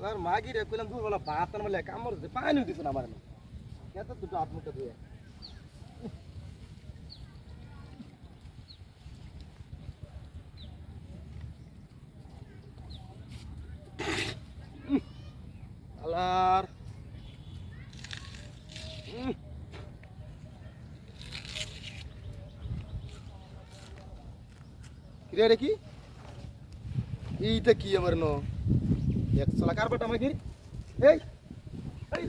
আর মাগি রে কইলাম তুই বলা ভাত আর বলে কামড় দে পানি দিছ না আমারে এত দুটো হাত মুখে ধুয়ে আলার কিরে রে কি এইটা কি আমার ন এক সালা কারবাটা মাগি এই এই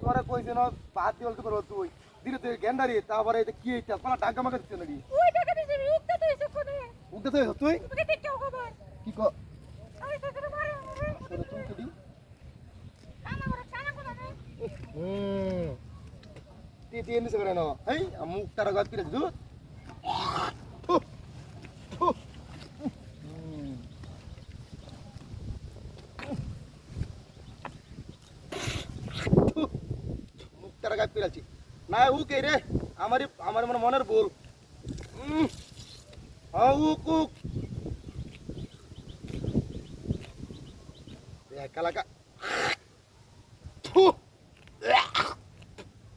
তোরা কইছ না ভাত দিওল তো করব তুই ধীরে ধীরে গেন্ডারি তারপরে এটা কি এটা পালা ডাকা মাকা দিছ নাকি ওই টাকা দিছিস উঠতে তো এসে কোনে উঠতে তো তুই তোকে দেখতে খবর কি ক আমি তোকে মারে তোরা তুই কি দিও কানা কোনা রে তে এনে করে না এই মুখ তারা গাত করে দিছু মুখ তারা গাত করে আছি না ও কে রে আমার মনের ভুল হ্যাঁ ও কালাকা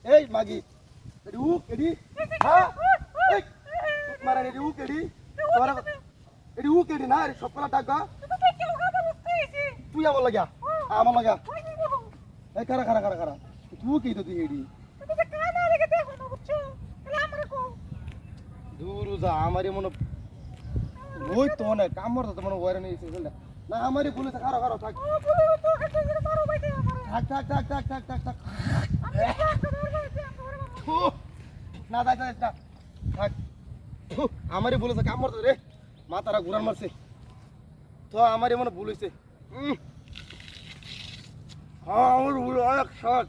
এই মাগি এডি উক এডি হ্যাঁ এই মারা এডি উক এডি তোরা এডি উক এডি না এডি সবকলা টাকা তোকে দেখতে খবর উঠতে এসে তুই আমার লাগা এই খারা তুই কি তো তুই এডি তোকে কানা রেখে দেখো না বুঝছো তাহলে আমারে কো দূর যা আমারে মনে ওই তো না কামড় তো মনে ওয়ারে নেই না আমারে বলে খারা থাক ও বলে তোকে তোকে মারো বাইতে আমারে থাক না থাক আমারই বলেছে কাম মারতে রে মাথারা ঘুরান মারছে তো আমারই মনে ভুল হয়েছে হ্যাঁ আমার ভুল অনেক সহজ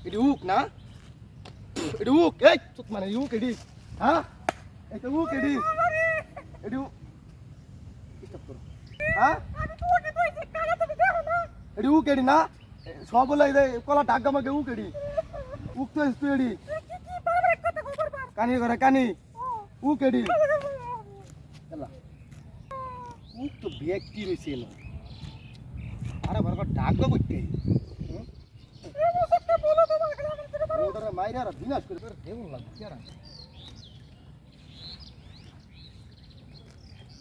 এটি উক না এটি উক এই চুপ মানে উক এটি হ্যাঁ এটা উক এটি এটি হ্যাঁ আমি তোকে কইছি কানা তুমি দেখো না এটি উক এটি না সব বলে কলা ঢাকা মাকে উক এটি উক তো তুই এটি কি বাবার কথা খবর পাস কানি করে কানি উক এটি উক তো ব্যক্তি রয়েছে না আরে বড় ঢাকা করতে বলো তোমাকে ওরা মাইরা আর বিনাশ করে তোর দেউল লাগবে কি আর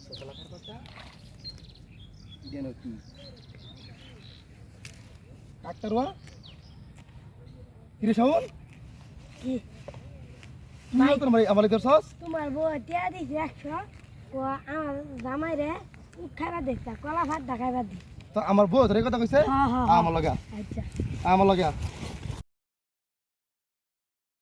সকাল করতে দেন কি ডাক্তারওয়া কিরে শাওন কি তুই তো আমার ইধর সস তোমার বউ টিয়া দিছে 100 ও আমার জামাই রে খাইবা দেখতা কলা ভাত দেখাইবা দি তো আমার বউ ধরে কথা কইছে হ্যাঁ আমার লাগা আচ্ছা আমার লাগা